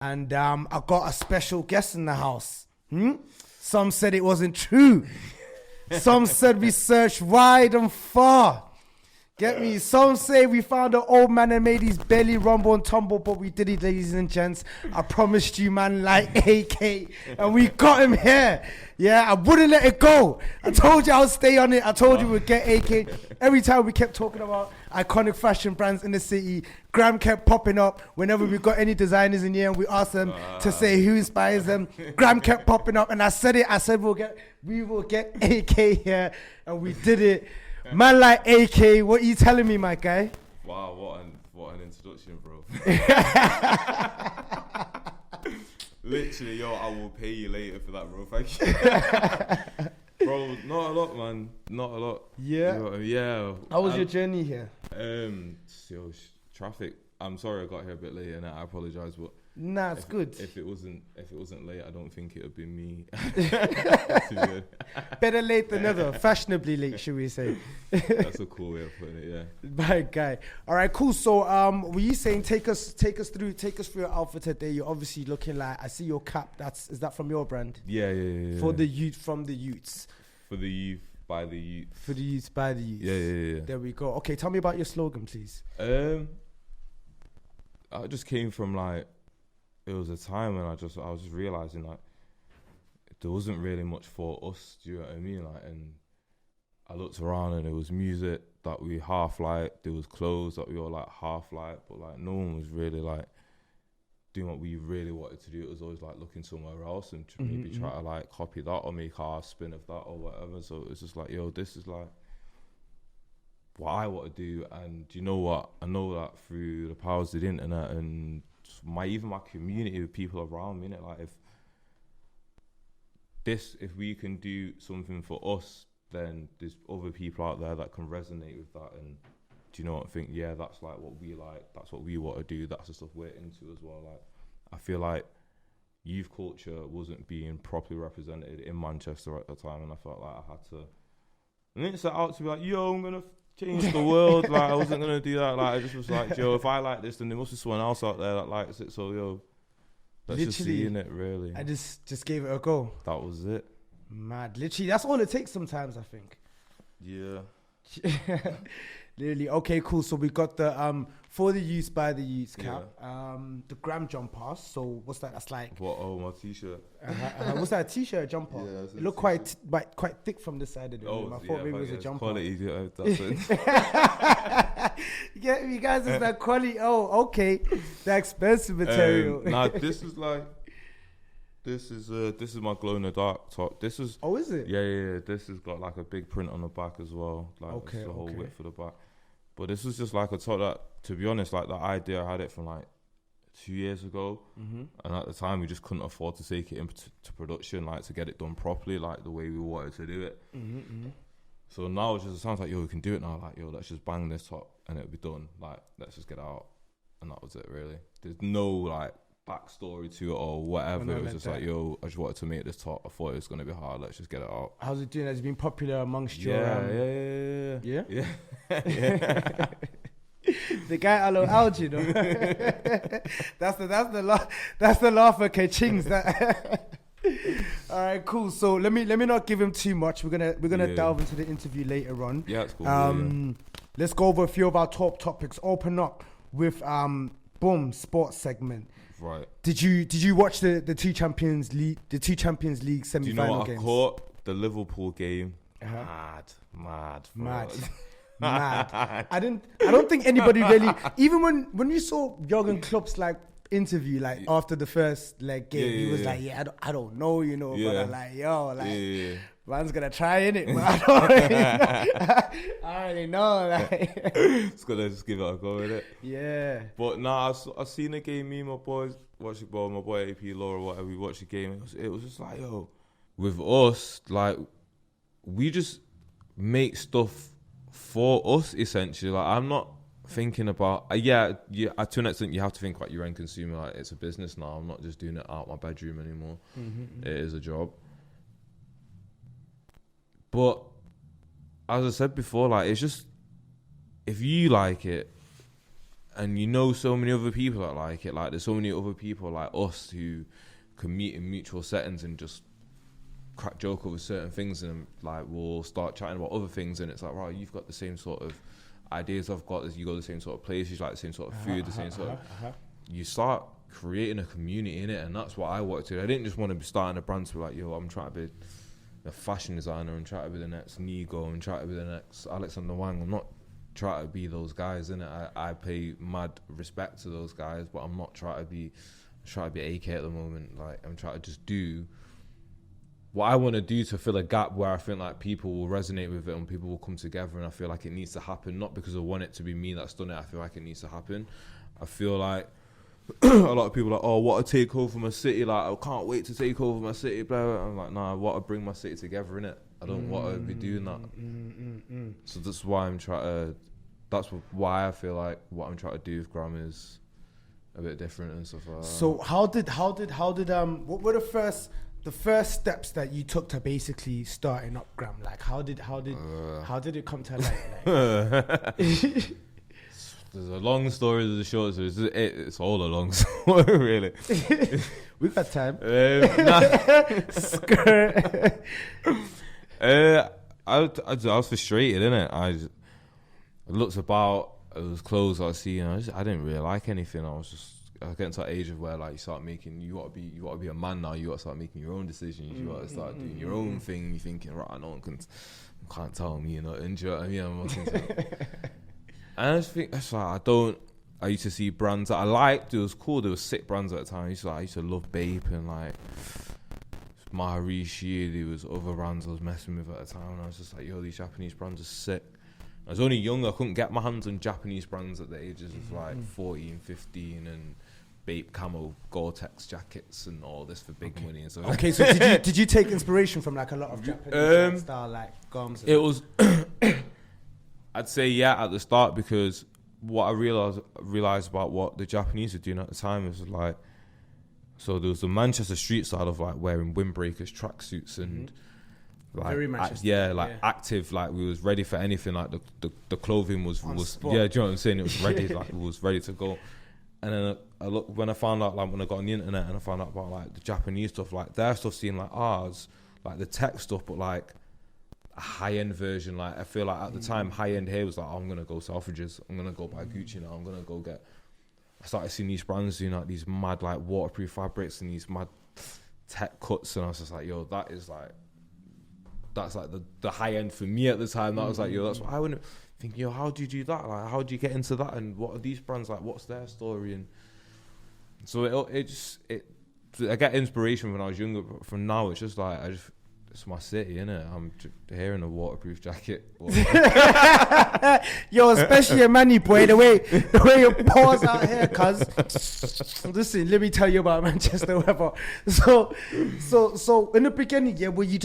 And I got a special guest in the house. Some said it wasn't true. Some said we searched wide and far. Get me? Some say we found an old man and made his belly rumble and tumble, but we did it, ladies and gents. I promised you, man, like AK, and we got him here. Yeah, I wouldn't let it go. I told you I would stay on it. I told you we'd get AK. Every time we kept talking about iconic fashion brands in the city, Gramm kept popping up whenever we got any designers in here and we asked them to say who inspires them. Gramm kept popping up, and I said it. I said we will get AK here, and we did it. Man like AK, what are you telling me, my guy? Wow, what an introduction, bro. Literally, yo, I will pay you later for that, bro. Thank you. Bro, not a lot, man. Not a lot. Yeah? Yeah. How was your journey here? Traffic. I'm sorry I got here a bit late, and I apologise, but nah, it's good. If it wasn't late, I don't think it would be me. Better late than never. Fashionably late, should we say? That's a cool way of putting it. Yeah. My guy. All right, cool. So, were you saying take us through your outfit today? You're obviously looking like, I see your cap. Is that from your brand? Yeah. For the youth, from the youths. For the youth, by the youth. For the youth, by the youth. Yeah. There we go. Okay, tell me about your slogan, please. I just came from like, it was a time when I was just realizing like there wasn't really much for us. Do you know what I mean? Like, and I looked around and there was music that we half liked, there was clothes that we all like half liked, but like no one was really like doing what we really wanted to do. It was always like looking somewhere else and maybe try to like copy that or make our spin of that or whatever. So it's just like, yo, this is like what I want to do. And you know what? I know that through the powers of the internet and even my community of people around me, innit? Like if we can do something for us, then there's other people out there that can resonate with that. And do you know what I think? Yeah, that's like what we like. That's what we want to do. That's the stuff we're into as well. Like, I feel like youth culture wasn't being properly represented in Manchester at the time, and I felt like I had to. And then it set out to be like, yo, I'm gonna change the world. Like, I wasn't gonna do that. Like, I just was like, yo, if I like this, then there must be someone else out there that likes it. So, yo, let's just see in it, really. I just gave it a go. That was it. Mad. Literally, that's all it takes sometimes, I think. Yeah. Literally. Okay, cool. So we got the for the youth by the youth cap, the Gramm jumper. So what's that? That's like what? Oh, my t-shirt. What's that? A t-shirt, a jumper? Yeah, it looked quite thick from the side of the room. I thought maybe it was a jumper. Quality, that's it. You get me, guys? It's that quality. Oh, okay. The expensive material. Nah, this is like. This is my glow in the dark top. This is. Oh, is it? Yeah. This has got like a big print on the back as well. Like, okay, the whole width of the back. But this was just like a top that, to be honest, like the idea I had it from like 2 years ago, and at the time we just couldn't afford to take it into production, like to get it done properly, like the way we wanted to do it. So now it sounds like, yo, we can do it now. Like, yo, let's just bang this top and it'll be done. Like, let's just get it out, and that was it really. There's no like backstory to it or whatever. It was just like, yo, I just wanted to make this top. I thought it was gonna be hard. Let's just get it out. How's it doing? Has it been popular amongst your? Yeah. The guy Alj, you know. that's the laugh for K-Chings. That. All right, cool. So let me not give him too much. We're gonna delve into the interview later on. Yeah, that's cool. Let's go over a few of our top topics. Open up with sports segment. Right. Did you watch the two Champions League semi-final games? Do you know what? I caught the Liverpool game. Mad. I don't think anybody really, even when you saw Jurgen Klopp's like interview like after the first like game, he was like, I don't know, you know, but I'm like, yo, like man's gonna try in it, but I already know, like it's gonna just give it a go with it. Yeah. But nah, I seen the game. Me and my boys watched it. My boy AP Laura, whatever. We watched the game. It was just like, yo, with us, like we just make stuff for us essentially. Like, I'm not thinking about to an extent you have to think about your end consumer. Like, it's a business now. I'm not just doing it out my bedroom anymore. It is a job. But as I said before, like, it's just, if you like it And you know so many other people that like it. Like there's so many other people like us who can meet in mutual settings and just crack joke over certain things, and like we'll start chatting about other things, and it's like, right, you've got the same sort of ideas I've got, you go to the same sort of places, you like the same sort of food, the same sort of... You start creating a community in it, and that's what I wanted to do. I didn't just want to be starting a brand to be like, yo, I'm trying to be a fashion designer and try to be the next Nigo and try to be the next Alexander Wang. I'm not trying to be those guys, innit? I pay mad respect to those guys, but I'm not trying to be AK at the moment. Like, I'm trying to just do what I want to do to fill a gap where I feel like people will resonate with it and people will come together, and I feel like it needs to happen, not because I want it to be me that's done it. I feel like it needs to happen. I feel like a lot of people are like, oh, what to take over my city, like I can't wait to take over my city, blah, blah. I'm like, nah, I want to bring my city together, innit? I don't want to be doing that. So that's why why I feel like what I'm trying to do with Gramm is a bit different and stuff like that. So how did what were the first steps that you took to basically starting up Gramm? Like how did it come to light? Like? There's a long story, there's a short story. It's all a long story, really. We've got time. I was frustrated, innit? I looked about, it was clothes I was seeing, I didn't really like anything. I was getting to that age of where like you gotta be a man now. You gotta start making your own decisions. You gotta start doing your own thing. You're thinking, right, no one can't tell me, you know. And do you know what I mean? I'm not and I just think that's like I used to see brands that I liked. It was cool. There was sick brands at the time. I used to love Bape and like Maharishi. There was other brands I was messing with at the time, and I was just like, yo, these Japanese brands are sick. I was only young. I couldn't get my hands on Japanese brands at the ages of like 14, 15, and Bape camo Gore-Tex jackets and all this for big money and stuff. Okay, so did you take inspiration from like a lot of Japanese style like garms? It was, I'd say yeah at the start, because what I realized about what the Japanese were doing at the time was like, so there was the Manchester street style of like wearing windbreakers, tracksuits, and like very Manchester, active, like we was ready for anything. Like the clothing was spot. Yeah, do you know what I'm saying? It was ready, like it was ready to go. And then when I found out, like when I got on the internet and I found out about like the Japanese stuff, like their stuff seemed like ours, like the tech stuff, but like a high-end version. Like I feel like at the time, high-end here was like, oh, I'm gonna go Selfridges, I'm gonna go buy Gucci now, I'm gonna go get. I started seeing these brands doing like these mad like waterproof fabrics and these mad tech cuts, and I was just like, yo, that's like the high end for me at the time. That was like, yo, that's what I wouldn't think, yo, how do you do that? Like, how do you get into that? And what are these brands like? What's their story? And so I get inspiration when I was younger, but from now it's just like it's my city, innit? I'm just here in a waterproof jacket. Yo, especially a manny boy, the way you pause out here, cuz. Listen, let me tell you about Manchester weather. So in the beginning, yeah, were you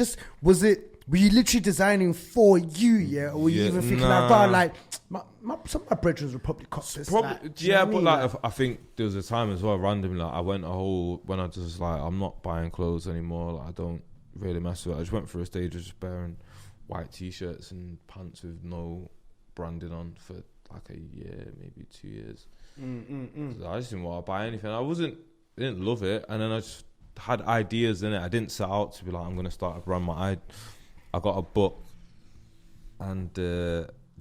literally designing for you, yeah? Or were you even thinking like some of my brethren would probably cut this? Probably, yeah, but like I think there was a time as well, randomly, like I went when I just like, I'm not buying clothes anymore, like I don't really mess with it. I just went through a stage of just wearing white t-shirts and pants with no branding on for like a year, maybe 2 years. So I just didn't want to buy anything. I didn't love it, and then I just had ideas in it. I didn't set out to be like, I'm going to start a brand. I got a book, and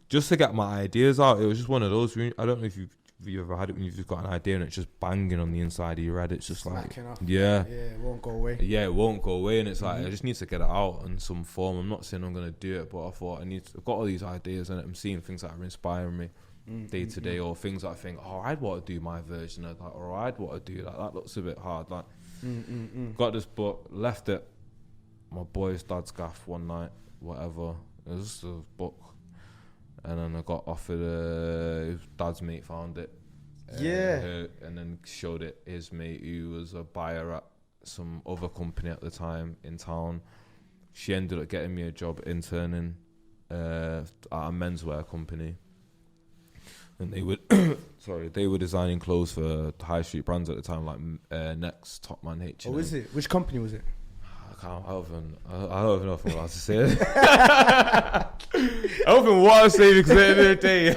just to get my ideas out, it was just one of those. I don't know if you've ever had it when you've just got an idea and it's just banging on the inside of your head. It's just like, yeah, it won't go away. Yeah, it won't go away, and it's like I just need to get it out in some form. I'm not saying I'm gonna do it, but I thought I've got all these ideas, and I'm seeing things that are inspiring me day to day, or things that I think, oh, I'd want to do my version of that, or I'd want to do that. That looks a bit hard. Like, got this book, left it, my boy's dad's gaff one night, whatever. It was just a book. And then I got offered his dad's mate found it. And then showed it his mate, who was a buyer at some other company at the time in town. She ended up getting me a job interning at a menswear company. And they were designing clothes for high street brands at the time, like Next, Topman, H&M. Oh, is it? Which company was it? I don't even know if I'm allowed to say it. I don't even want to say it, because at the end of the day,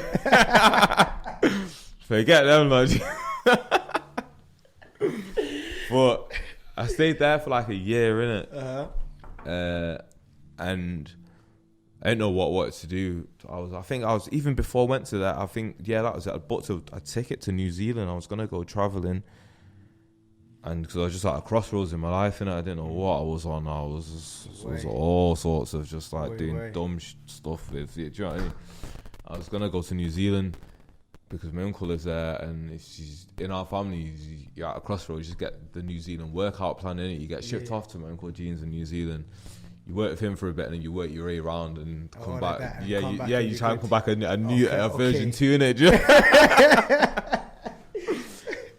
Forget them, like. But I stayed there for like a year, innit? And I didn't know what to do. I think I was even before I went to that. I think that was it. I booked a ticket to New Zealand. I was gonna go traveling, and because I was just at a crossroads in my life, and I didn't know what I was on. I was all sorts of just like doing dumb stuff with it. Do you know what I mean? I was gonna go to New Zealand because my uncle lives there, and she's in our family. You're at a crossroads. You just get the New Zealand workout plan in it. You get shipped off to my uncle Jeans in New Zealand. You work with him for a bit, and then you work your way around and come back. Like and you try and come back a version 2 in it.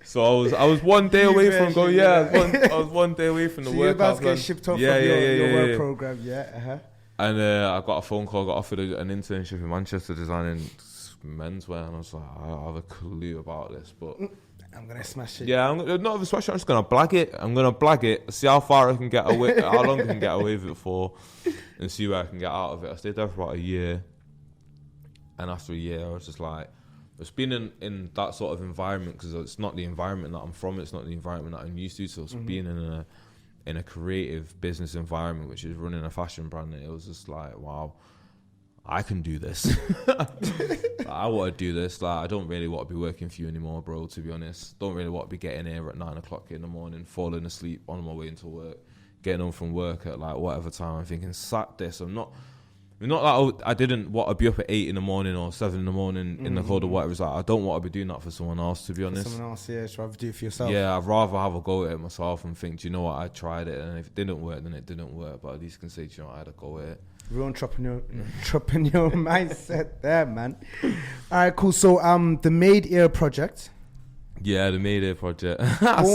So I was one day away from going. I was one day away from the workout. You're about to get shipped off from your work program, And I got a phone call. Got offered an internship in Manchester designing menswear, and I was like, I don't have a clue about this, but I'm gonna smash it. Yeah, I'm not smash it. I'm just gonna blag it. See how far I can get away, how long I can get away with it for, and see where I can get out of it. I stayed there for about a year, and after a year, I was just like, it's been in that sort of environment because it's not the environment that I'm from. It's not the environment that I'm used to. So it's being in a creative business environment, which is running a fashion brand. And it was just like, wow, I can do this. I want to do this. Like, I don't really want to be working for you anymore, bro, to be honest. Don't really want to be getting here at 9 o'clock in the morning, falling asleep on my way into work, getting home from work at like whatever time. I'm thinking, sack this. I'm not like I didn't want to be up at 8 in the morning or 7 in the morning in the cold or whatever. It's like, I don't want to be doing that for someone else, to be honest. For someone else, I'd rather do it for yourself. Yeah, I'd rather have a go at it myself and think, do you know what, I tried it, and if it didn't work, then it didn't work. But at least I can say, do you know what, I had a go at it. Real entrepreneur mindset there, man. All right, cool. So, the Made Ear project. Yeah, the Made Ear project.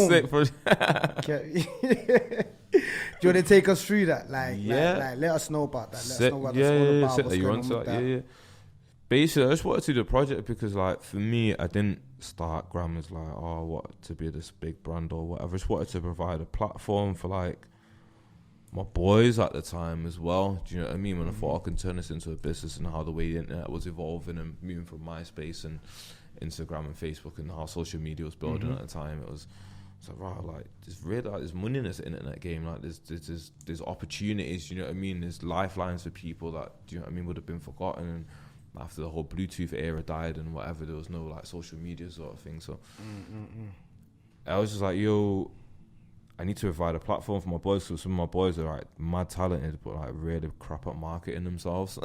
Sick project. Do you want to take us through that? Like, let us know about that. Let us know what that's all about. What's going on with that. Basically, I just wanted to do the project because, like, for me, I didn't start Gramm as like, I wanted to be this big brand or whatever. I just wanted to provide a platform for like my boys at the time as well. Do you know what I mean? When I thought I could turn this into a business and how the way the internet was evolving and moving from MySpace and Instagram and Facebook and how social media was building at the time, it was like, right, like there's money in this internet game. Like there's opportunities. You know what I mean? There's lifelines for people that, do you know what I mean, would have been forgotten. And after the whole Bluetooth era died and whatever, there was no like social media sort of thing. So I was just like, yo, I need to provide a platform for my boys, because some of my boys are like mad talented, but like really crap at marketing themselves.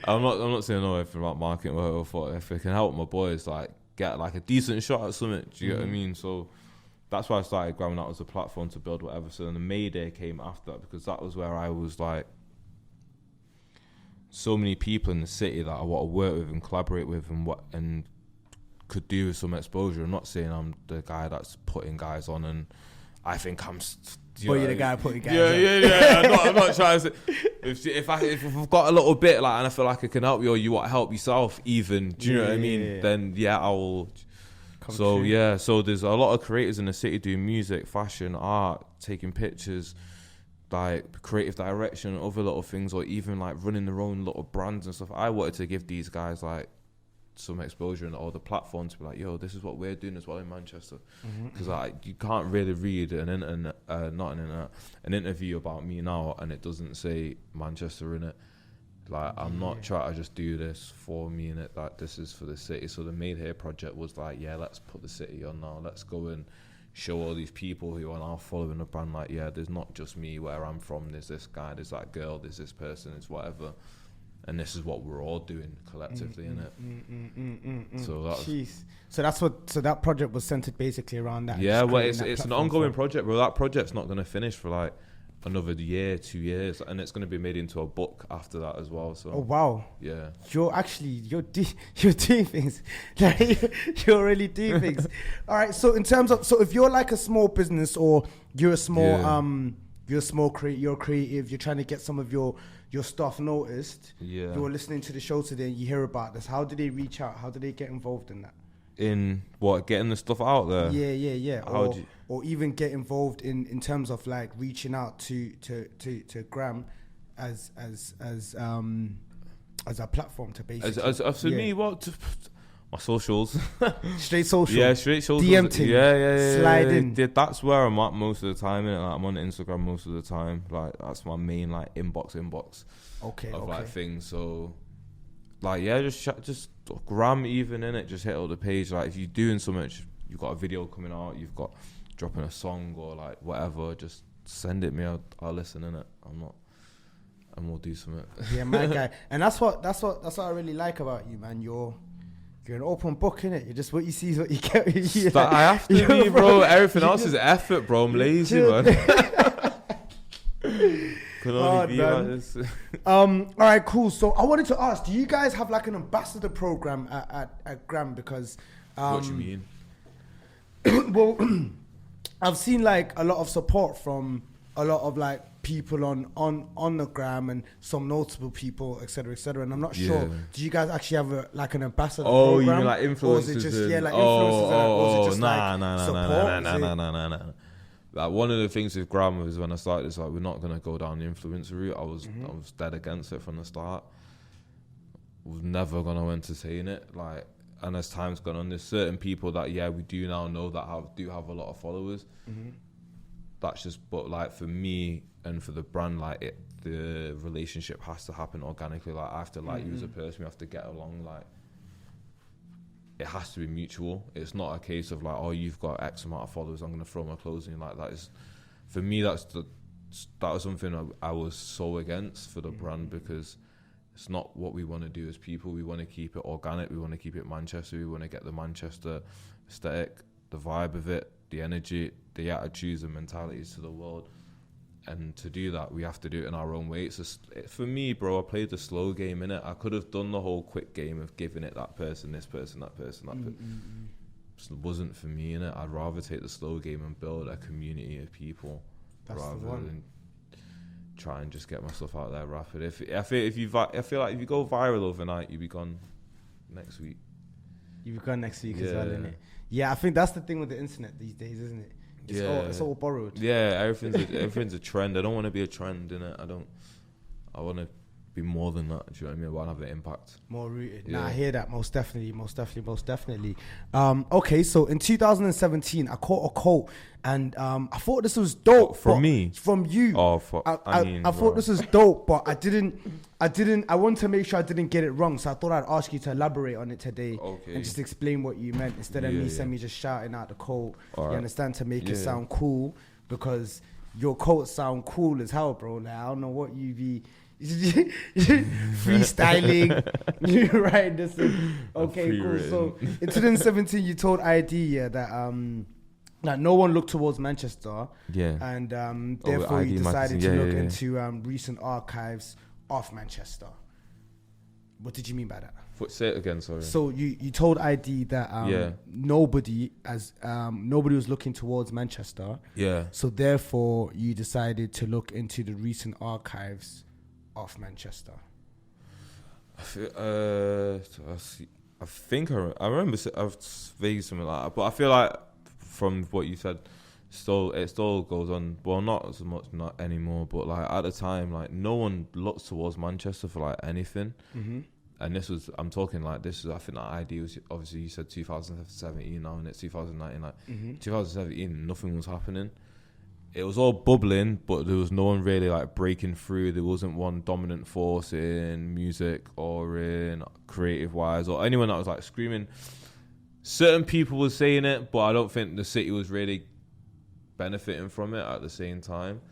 I'm not saying anything about marketing, but I thought if I can help my boys like get like a decent shot at something, do you get what I mean? So that's why I started Gramm. That was a platform to build whatever. So then the Mayday came after that, because that was where I was like, so many people in the city that I want to work with and collaborate with and could do with some exposure. I'm not saying I'm the guy that's putting guys on, and I think I'm. You're the guy putting guys on. Yeah. I'm not trying to say. If I've got a little bit like, and I feel like I can help you, or you want to help yourself, even. Do you know what I mean? Then I will. So there's a lot of creators in the city doing music, fashion, art, taking pictures, like creative direction, other little things, or even like running their own little brands and stuff. I wanted to give these guys like some exposure and all the platform to be like, yo, this is what we're doing as well in Manchester, because you can't really read an interview about me now and it doesn't say Manchester in it. Like, I'm not trying to just do this for me in it, like this is for the city. So the Made Here project was like, let's put the city on now, let's go and show all these people who are now following the brand, like, there's not just me where I'm from, there's this guy, there's that girl, there's this person, it's whatever. And this is what we're all doing collectively, innit? So that project was centered basically around that. Yeah, well, it's an ongoing project, bro. That project's not going to finish for like another year, 2 years, and it's going to be made into a book after that as well. So. Oh wow! Yeah, you're doing things. Like, you're really doing things. All right. So in terms of, if you're like a small business, or you're a small you're creative, you're trying to get some of your stuff noticed. Yeah. You're listening to the show today and you hear about this. How do they reach out? How do they get involved in that? In what, getting the stuff out there? Yeah. Or even get involved in terms of like reaching out to Gramm as as a platform to basically. As for me, what? My socials. Straight social. Yeah, straight socials. DM thing. Yeah. Slide in. Yeah, that's where I'm at most of the time. Innit? Like, I'm on Instagram most of the time. Like, that's my main like inbox of like things. So, like, yeah, just Gramm even in it. Just hit up the page. Like, if you're doing so much, you've got a video coming out. You've got dropping a song or like whatever. Just send it me. I'll listen in it. And we'll do something. Yeah, my guy. And that's what I really like about you, man. You're an open book, innit? You're just what you see is what you get. I have to be, bro. Everything else is effort, bro. I'm lazy, man. Can only be like this. All right, cool. So I wanted to ask, do you guys have like an ambassador program at Gramm? Because what do you mean? Well, I've seen like a lot of support from a lot of like people on the Gramm and some notable people, etc., etc. And I'm not sure. Do you guys actually have an ambassador program? Oh, you mean like influencers? Or is it just influencers? Or is it just nah. Like, one of the things with Gramm was when I started, it's like, we're not gonna go down the influencer route. I was dead against it from the start. Was never gonna entertain it. Like, and as time's gone on, there's certain people that we do now know that do have a lot of followers. That's just, but like for me and for the brand, like the relationship has to happen organically. Like, I have to like you as a person, we have to get along. Like, it has to be mutual. It's not a case of like, oh, you've got X amount of followers, I'm gonna throw my clothes in. Like, that is, for me, that was something I was so against for the brand, because it's not what we want to do as people. We want to keep it organic. We want to keep it Manchester. We want to get the Manchester aesthetic, the vibe of it, the energy, the attitudes and mentalities to the world. And to do that, we have to do it in our own way. It's just, for me, bro, I played the slow game, innit? I could have done the whole quick game of giving it that person, this person, that person, that person. It wasn't for me, innit? I'd rather take the slow game and build a community of people. That's rather the one. than try and just get my stuff out there rapid. I feel like if you go viral overnight, you'll be gone next week. You'll be gone next week as well, innit? Yeah, I think that's the thing with the internet these days, isn't it? It's all borrowed. Yeah, everything's a trend. I don't want to be a trend, innit? I want to be more than that. Do you know what I mean? I want to have an impact. More rooted. Yeah. Nah, I hear that. Most definitely. Okay, so in 2017, I caught a quote, and I thought this was dope. From me? From you. Oh, I thought this was dope, but I wanted to make sure I didn't get it wrong, so I thought I'd ask you to elaborate on it today and just explain what you meant instead of me just shouting out the quote. All right. You understand? To make it sound cool, because your quotes sound cool as hell, bro. Like, I don't know what you be freestyling. You right this thing. Okay, cool. So in 2017 you told ID that no one looked towards Manchester, and therefore you decided to look into recent archives of Manchester. What did you mean by that? Say it again, sorry. So you told ID that nobody was looking towards Manchester. Yeah. So therefore you decided to look into the recent archives of Manchester. I remember I've vaguely something like that, but I feel like from what you said, it still goes on. Well, not as much, not anymore, but like at the time, like no one looked towards Manchester for like anything. And I think that idea was, obviously you said 2017 now, and it's 2019. Like 2017, nothing was happening. It was all bubbling, but there was no one really like breaking through. There wasn't one dominant force in music or in creative wise, or anyone that was like screaming. Certain people were saying it, but I don't think the city was really benefiting from it at the same time.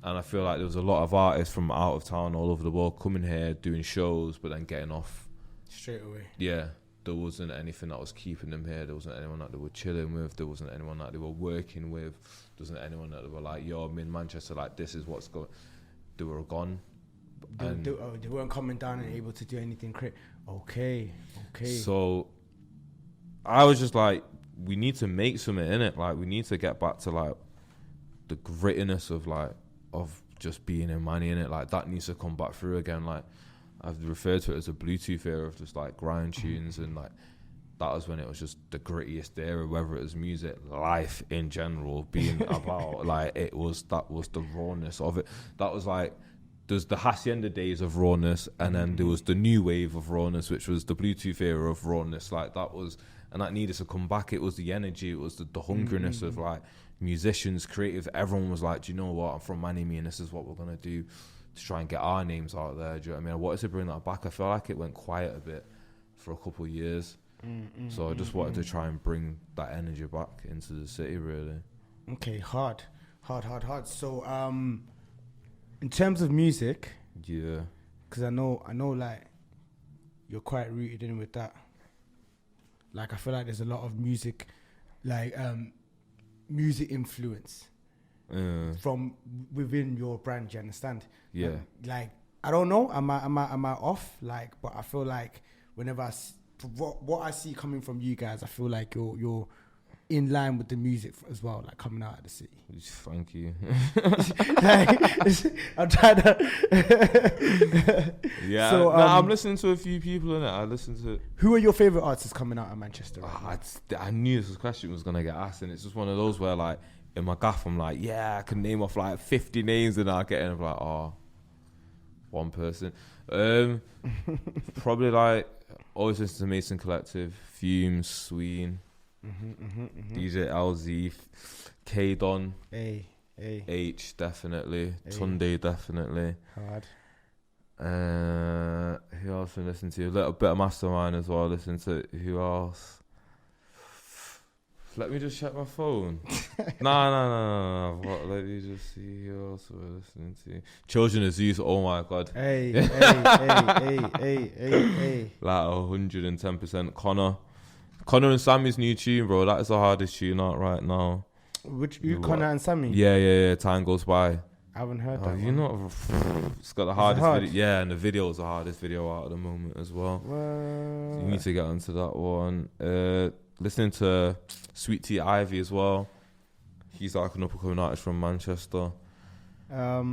And I feel like there was a lot of artists from out of town all over the world coming here, doing shows, but then getting off straight away. Yeah, there wasn't anything that was keeping them here. There wasn't anyone that they were chilling with. There wasn't anyone that they were working with. There wasn't anyone that they were like, yo, I'm in Manchester, like, this is what's going. They were gone. They weren't coming down and able to do anything. Okay. So I was just like, we need to make something in it. Like, we need to get back to like the grittiness of just being in money in it. Like, that needs to come back through again. Like, I've referred to it as a Bluetooth era of just like grind tunes, and like that was when it was just the grittiest era, whether it was music, life in general being about like that was the rawness of it. That was like there's the Hacienda days of rawness, and then there was the new wave of rawness, which was the Bluetooth era of rawness. Like that was, and that needed to come back. It was the energy, it was the hungriness of like musicians, creative. Everyone was like, do you know what? I'm from Manimi, and this is what we're gonna do to try and get our names out there. Do you know what I mean? I wanted to bring that back. I feel like it went quiet a bit for a couple of years, so I just wanted to try and bring that energy back into the city, really. Okay, hard. So, in terms of music, Yeah. because I know, like, you're quite rooted in with that. Like, I feel like there's a lot of music, like, music influence from within your brand. You understand? Yeah. Like, I don't know, am I off? Like, but I feel like whenever what I see coming from you guys, I feel like you're in line with the music as well, like coming out of the city. Thank you. Like, I'm trying to. Yeah. So, I'm listening to a few people in it. I listen to. Who are your favorite artists coming out of Manchester? Right now? I knew this question was gonna get asked, and it's just one of those where, like, in my gaff, I'm like, yeah, I can name off like 50 names, and I get in, I'm like, oh, one person. Probably like always listen to Mason Collective, Fumes, Sween. DJ LZ, K Don, H definitely, Tunde definitely. Hard. Who else we listen to? A little bit of Mastermind as well. Listen to who else? Let me just check my phone. No. What? Let me just see who else we're listening to. Children of Zeus. Oh my God. Hey. Like 110%. Connor and Sammy's new tune, bro. That is the hardest tune out right now. Which you, Connor and Sammy? Yeah. Time Goes By. I haven't heard that. You know, it's got the hardest video. Yeah, and the video is the hardest video out at the moment as well. So you need to get onto that one. Listening to Sweet Tea Ivy as well. He's like an up-and-coming artist from Manchester. A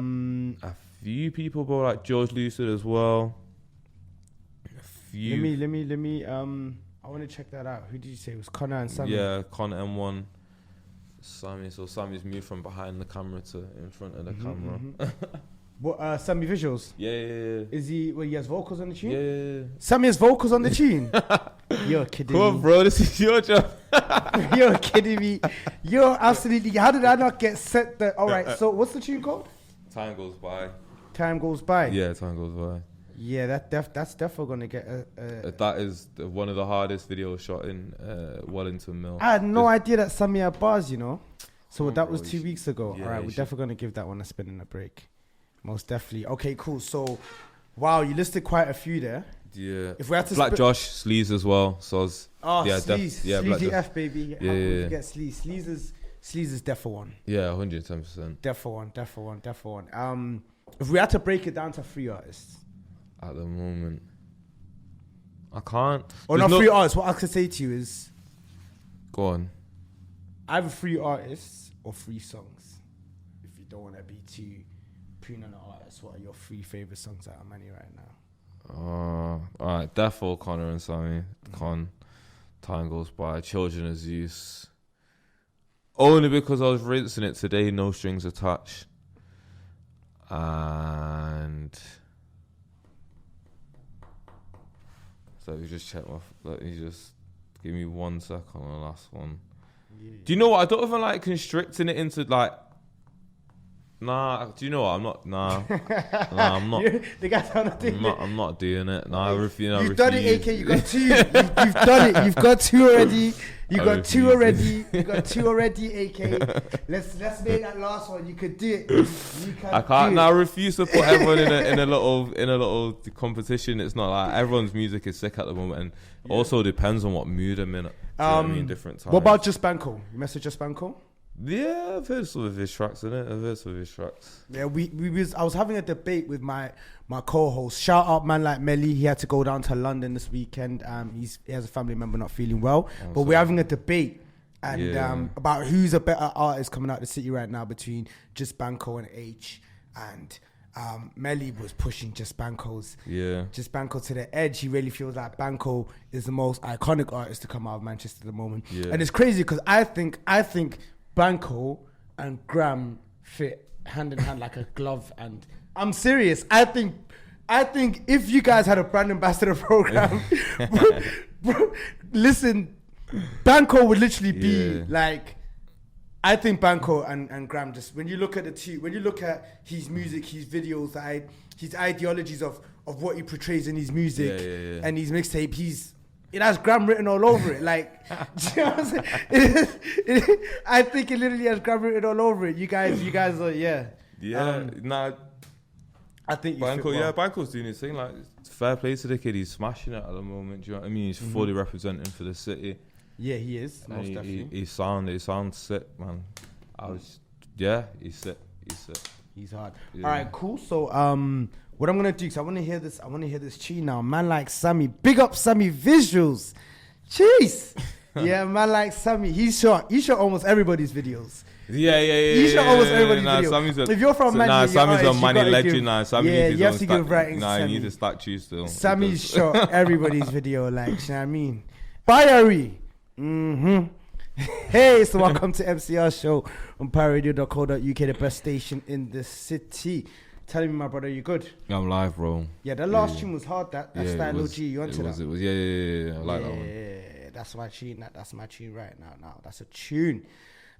few people, bro, like George Lucid as well. A few. Let me. I want to check that out. Who did you say it was? Connor and Sammy? Yeah, Connor M1. Sammy. So Sammy's moved from behind the camera to in front of the camera. What? Sammy visuals? Yeah. Is he? Well, he has vocals on the tune. Yeah. Sammy has vocals on the tune. You're kidding Come me. on, bro. This is your job. You're kidding me. You're absolutely. How did I not get set? All right. So what's the tune called? Time Goes By. Time Goes By. Yeah, Time Goes By. Yeah, that's definitely gonna get that is one of the hardest videos shot in Wellington Mill. I had no idea that Sammy had bars, you know. So that was 2 weeks ago. Yeah, all right, we're definitely gonna give that one a spin and a break. Most definitely. Okay, cool. So, wow, you listed quite a few there. Yeah. If we had to Black Josh, Sleaze as well. Soz. Yeah, Sleaze. Black F, baby. Yeah. How could we forget Sleaze? Sleaze is def for one. Yeah, 110%. Def for one. If we had to break it down to 3 artists. At the moment, I can't. Or not 3 artists. What I could say to you is, go on. Either 3 artists or 3 songs. If you don't want to be too preen on the artist, what are your 3 favorite songs out of Manny right now? Alright, Defo, Connor and Sammy. Time Goes By. Children of Zeus. Only because I was rinsing it today. No Strings Attached. And so let me just check let me just give me 1 second on the last one. Yeah. Do you know what? I don't even like constricting it into like. Nah. Do you know what? I'm not. Nah. I'm not. The guy's not doing it. I'm not doing it. Nah, I refuse. You've done it, AK. You got 2. You've done it. You've got 2 already. You got 2 already, AK. Let's make that last one. You could do it. I can't. I refuse to put everyone in a little competition. It's not like everyone's music is sick at the moment, and also depends on what mood I'm in. I mean, different times. What about Just Banco? You message Just Banco? Yeah, I've heard some of his tracks, innit? Yeah, I was having a debate with my co-host. Shout out man like Melly. He had to go down to London this weekend. He has a family member not feeling well. But we're having a debate and about who's a better artist coming out of the city right now between Just Banco and H. And Melly was pushing Just Banco to the edge. He really feels like Banco is the most iconic artist to come out of Manchester at the moment. Yeah. And it's crazy because I think Banco and Gramm fit hand in hand like a glove and I'm serious. I think if you guys had a brand ambassador program, listen, Banco would literally be like. I think Banco and Gramm, just when you look at when you look at his music, his videos, his ideologies of what he portrays in his music and his mixtape, it has Gramm written all over it. Like, do you know what I'm saying? I think it literally has Gramm written all over it. You guys are I think Banco's doing his thing. Like, it's fair play to the kid. He's smashing it at the moment. Do you know what I mean? He's fully representing for the city. Yeah, he is. Most definitely. He sounds sick, man. He's sick. He's hard. Yeah. All right, cool. So, what I'm gonna do? Cause I want to hear this tune now. Man like Sammy, big up Sammy visuals. Jeez. Yeah, man like Sammy. He shot almost everybody's videos. Yeah. He shot almost everybody's videos. If you're from Manny, Sammy's a Money legend. Sammy you have to give writing. He needs a statue still. Sammy shot everybody's video. Like, you know what I mean? Fiery. Hey, so welcome to MCR Show on PowerRadio.co.uk, the best station in the city. Telling me, my brother, you good? I'm live, bro. Yeah, the last tune was hard. That Style OG, you onto that? It was. Yeah. I like that one. Yeah, that's my tune. That's my tune right now. That's a tune.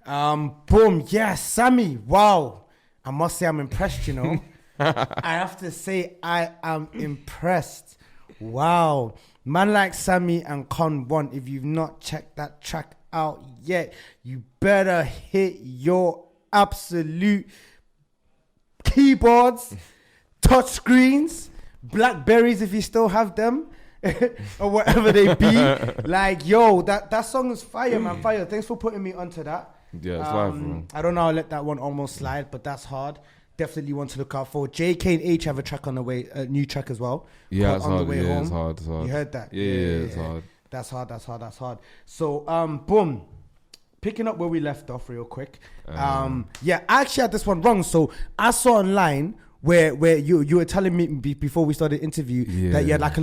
Boom. Yeah, Sammy. Wow. I must say I'm impressed. You know, I have to say I am impressed. Wow. Man like Sammy and Con 1, if you've not checked that track out yet, you better hit your absolute keyboards, touch screens, Blackberries if you still have them, or whatever they be. Like, yo, that song is fire, man, fire. Thanks for putting me onto that. Yeah, it's live, bro. I don't know, I'll let that one almost slide, but that's hard. Definitely want to look out for. JK and H have a track on the way, a new track as well. Yeah, it's on hard. The way home. It's hard. You heard that? Yeah, it's hard. That's hard. So, boom. Picking up where we left off real quick. I actually had this one wrong. So I saw online where you were telling me before we started the interview that you had like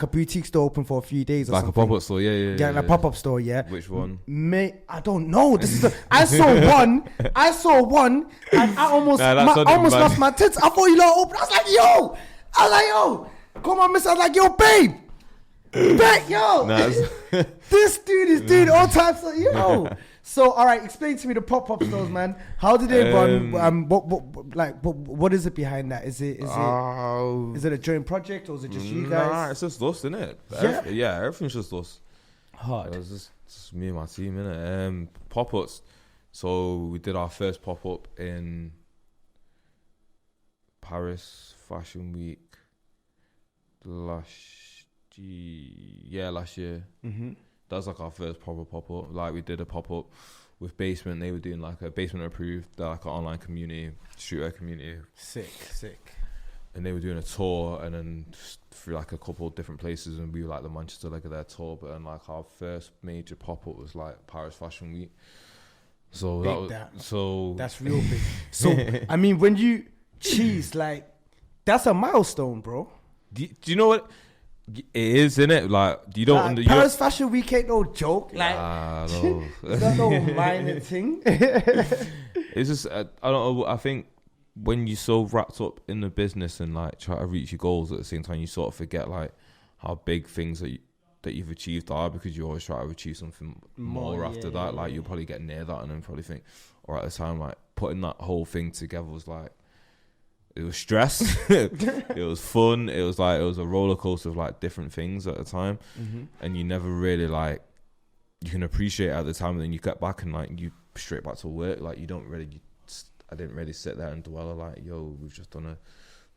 a boutique store open for a few days or like something. A pop-up store, yeah, like a pop-up store, yeah. Which one? I don't know. I saw one and I almost lost my tits. I thought you lot open. I was like, yo, come on, miss. I was like, yo, babe. This dude is doing all types of, So, all right, explain to me the pop-up stores, man. How did they run? What is it behind that? Is it a joint project or is it just you guys? Nah, it's just us, innit? Everything's just us. Hard. It's just me and my team, innit? Pop-ups. So we did our first pop-up in Paris Fashion Week last year. Mm-hmm. That was like our first proper pop-up. Like, we did a pop-up with Basement. They were doing like a Basement Approved. They're like an online community, streetwear community. Sick. And they were doing a tour, and then through like a couple of different places, and we were like the Manchester leg of their tour. But then like our first major pop-up was like Paris Fashion Week. So that's real big. So I mean, when you like, that's a milestone, bro. Do you know what? It is, innit? Like, you don't... Paris Fashion Week ain't no joke. Like, no. That's no minor thing. It's just, I don't know, I think when you're so wrapped up in the business and, like, try to reach your goals at the same time, you sort of forget, like, how big things that you've achieved are, because you always try to achieve something more after that. Like, you'll probably get near that and then probably think, all right, at the time, like, putting that whole thing together was, like, it was stress. It was fun. It was a roller coaster of like different things at the time, and you never really like, you can appreciate it at the time, and then you get back and like you straight back to work. Like, you don't really. I didn't really sit there and dwell like, yo, we've just done a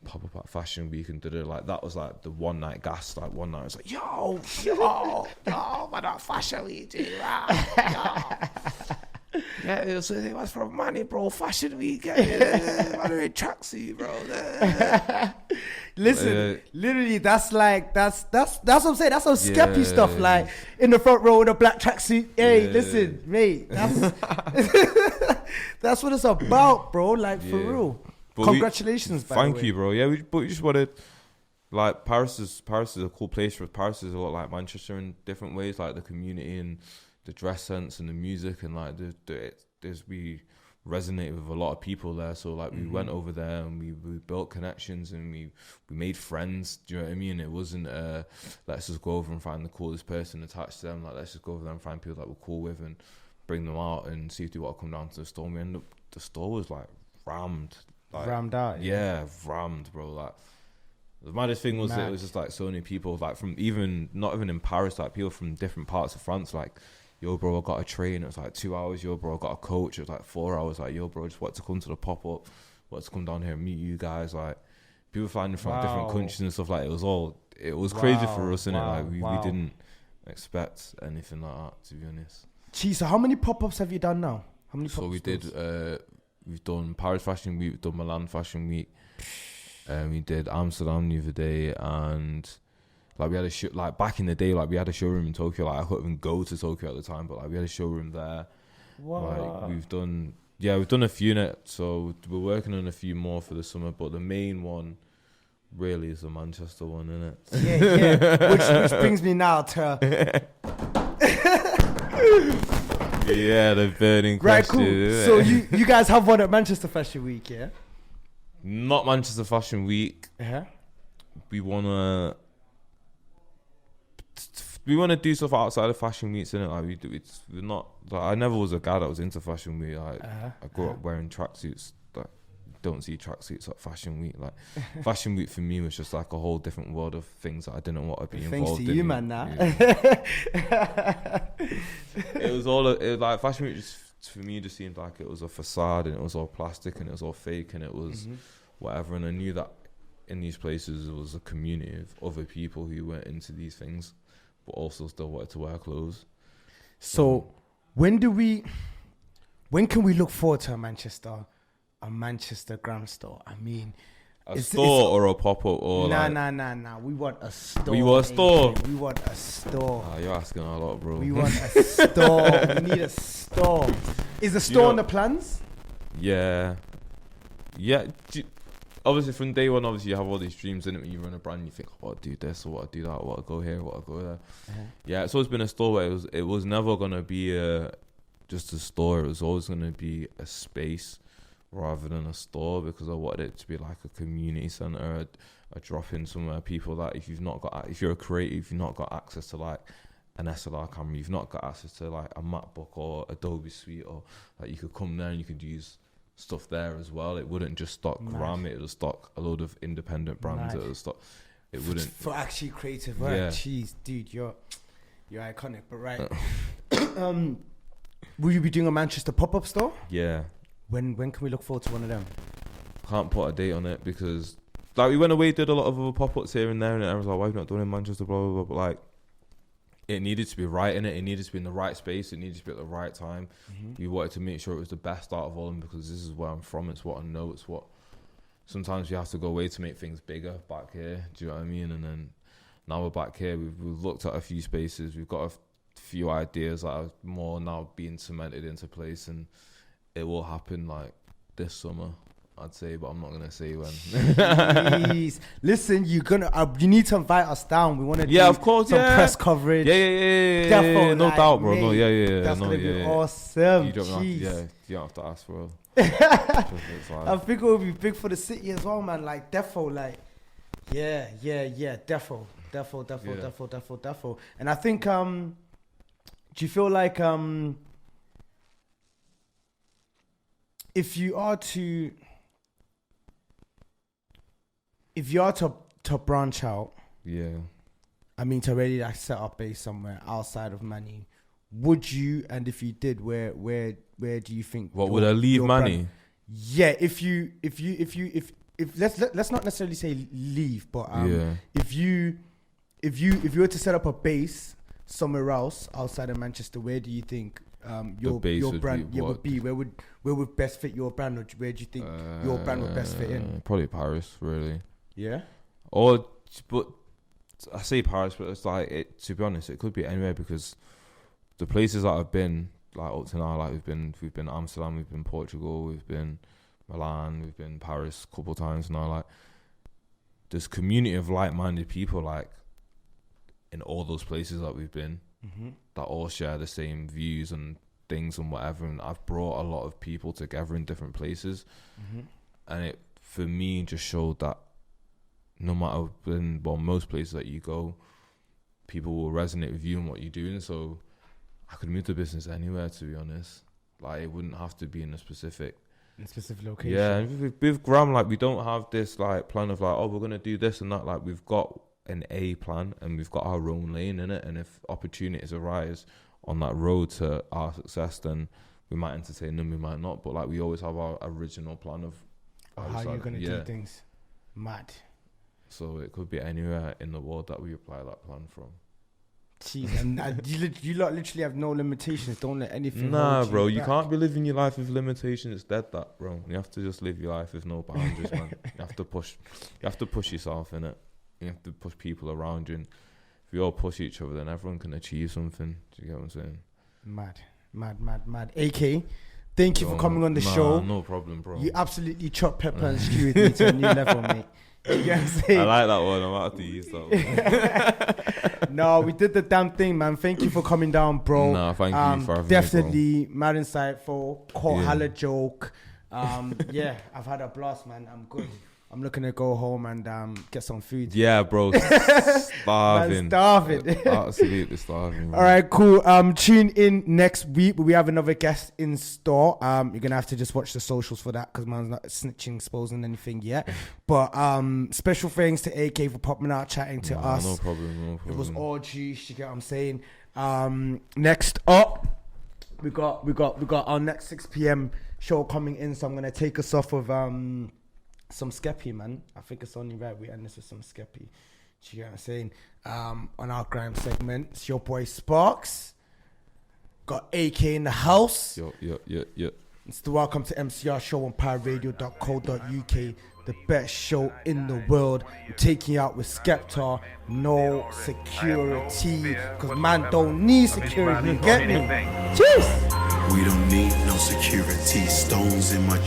pop up at Fashion Week and did it. Like, that was like the one night gas. Like, one night I was like, yo, man, that Fashion Week, dude. Yeah, it was from money, bro. Fashion Week, man, in tracksuit, bro. Listen, literally, that's what I'm saying. That's some skeppy stuff, like in the front row with a black tracksuit. Hey, listen, mate, that's what it's about, bro. Like, for real. But congratulations, thank you, bro. Yeah, we just wanted, like, Paris is a cool place. For Paris is a lot like Manchester in different ways, like the community and the dress sense and the music, and like we resonated with a lot of people there. So like we went over there and we built connections and we made friends. Do you know what I mean? It wasn't let's just go over and find the coolest person attached to them. Like let's just go over there and find people that we're cool with and bring them out and see if they want to come down to the store. And we ended up, the store was like rammed. Like, rammed out. Yeah, rammed, bro. Like the maddest thing was that it was just like so many people, like from not even in Paris, like people from different parts of France, like, yo, bro, I got a train. It was like 2 hours. Yo, bro, I got a coach. It was like 4 hours. Like, yo, bro, just want to come to the pop-up. Want to come down here and meet you guys. Like, people flying from different countries and stuff. Like, it was crazy for us, innit? Like, we didn't expect anything like that, to be honest. Gee, so how many pop-ups have you done now? How many pop-ups? So we did, we've done Paris Fashion Week, we've done Milan Fashion Week. We did Amsterdam the other day, and like we had a like back in the day, like we had a showroom in Tokyo. Like I couldn't even go to Tokyo at the time, but like we had a showroom there. Wow. Like we've done a few net. So we're working on a few more for the summer, but the main one really is the Manchester one, isn't it? Yeah. Which brings me now to the burning question. Right, cool. So you guys have one at Manchester Fashion Week, yeah? Not Manchester Fashion Week. Yeah. We wanna do stuff outside of fashion weeks, innit? Like we're not. Like, I never was a guy that was into fashion week. Like I grew up wearing tracksuits. Like don't see tracksuits at fashion week. Like fashion week for me was just like a whole different world of things that I didn't want to be involved in. Thanks to you, man. Now. It was like fashion week. Just for me, just seemed like it was a facade and it was all plastic and it was all fake and it was whatever. And I knew that in these places there was a community of other people who went into these things, but also still wanted to wear clothes. So when can we look forward to a Manchester Gramm store? I mean, a store or a pop-up or nah. We want a store. We want a store. We want a store. You're asking a lot, bro. We want a store. We need a store. Is the store on the plans? Yeah. Obviously, from day one, you have all these dreams in it. When you run a brand, you think, I want to do this, or what to do that, what to go here, what to go there. Yeah, it's always been a store where it was never gonna be just a store. It was always gonna be a space rather than a store, because I wanted it to be like a community center, a drop-in somewhere. People that if you're a creative, you've not got access to like an SLR camera, you've not got access to like a MacBook or Adobe Suite, or like you could come there and you could use stuff there as well. It wouldn't just stock Gramm, it would stock a load of independent brands. It would stock. It wouldn't for actually creative work. Jeez, dude, you're iconic. But right, will you be doing a Manchester pop-up store? Yeah. When can we look forward to one of them? Can't put a date on it because like we went away, did a lot of other pop-ups here and there, and I was like, why have you not done it in Manchester? Blah blah blah. But like, it needed to be right in it. It needed to be in the right space. It needed to be at the right time. We wanted to make sure it was the best out of all of them because this is where I'm from. It's what I know. It's what sometimes you have to go away to make things bigger back here. Do you know what I mean? And then now we're back here. We've looked at a few spaces. We've got a few ideas that are more now being cemented into place, and it will happen like this summer, I'd say, but I'm not gonna say when. Jeez. Listen, you need to invite us down. We want to do of course, some press coverage. Yeah. No doubt, bro. No, that's gonna be awesome. You don't have to ask, bro. I think it will be big for the city as well, man. Like defo, like defo. And I think do you feel like if you are to branch out, I mean to really like set up base somewhere outside of Manny, would you? And if you did, where do you think? What would I leave Manny? Yeah, if let's not necessarily say leave, but if you were to set up a base somewhere else outside of Manchester, where do you think your brand would be? Where would best fit your brand, or where do you think your brand would best fit in? Probably Paris, really. Yeah. But I say Paris, but it's like to be honest, it could be anywhere because the places that I've been like up to now, like we've been Amsterdam, we've been Portugal, we've been Milan, we've been Paris a couple of times now. Like this community of like-minded people, like in all those places that we've been, that all share the same views and things and whatever, and I've brought a lot of people together in different places, and it for me just showed that no matter most places that you go, people will resonate with you and what you're doing. So I could move the business anywhere, to be honest. Like, it wouldn't have to be in a specific location. Yeah, and with Gramm, like, we don't have this like plan of like, oh, we're gonna do this and that. Like, we've got an A plan and we've got our own lane in it, and if opportunities arise on that road to our success, then we might entertain them, we might not, but like, we always have our original plan of how you're gonna do things. Mad. So it could be anywhere in the world that we apply that plan from. Jeez, and you lot literally have no limitations. Don't let anything. Nah, bro, you back. can't be living your life with limitations. It's dead, that, bro. You have to just live your life with no boundaries, man. You have to push yourself in it. You have to push people around you. And if we all push each other, then everyone can achieve something. Do you get what I'm saying? Mad. AK, thank you for coming on the show. No problem, bro. You absolutely chop pepper and stew with me to a new level, mate. You get what I'm saying? I like that one. I'm about to use that one. No, we did the damn thing, man. Thank you for coming down, bro. No, thank you for having definitely mad insightful. Caught hella joke. Yeah, I've had a blast, man. I'm good. I'm looking to go home and get some food. Yeah, bro. Starving. Absolutely starving, bro. All right, cool. Tune in next week. We have another guest in store. You're gonna have to just watch the socials for that because man's not snitching, exposing anything yet. But special thanks to AK for popping out, chatting to us. No problem. It was all juice. You get what I'm saying? Next up, we got our next 6 p.m. show coming in. So I'm gonna take us off of some Skeppy, man. I think it's only right we end this with some Skeppy. You get what I'm saying? On our Gramm segment, it's your boy Sparkz. Got AK in the house. Yo. It's the Welcome to MCR show on pireradio.co.uk. The best show in the world. We're taking you out with Skepta. No security. Because man don't need security. You get me? Cheers! We don't need no security. Stones in my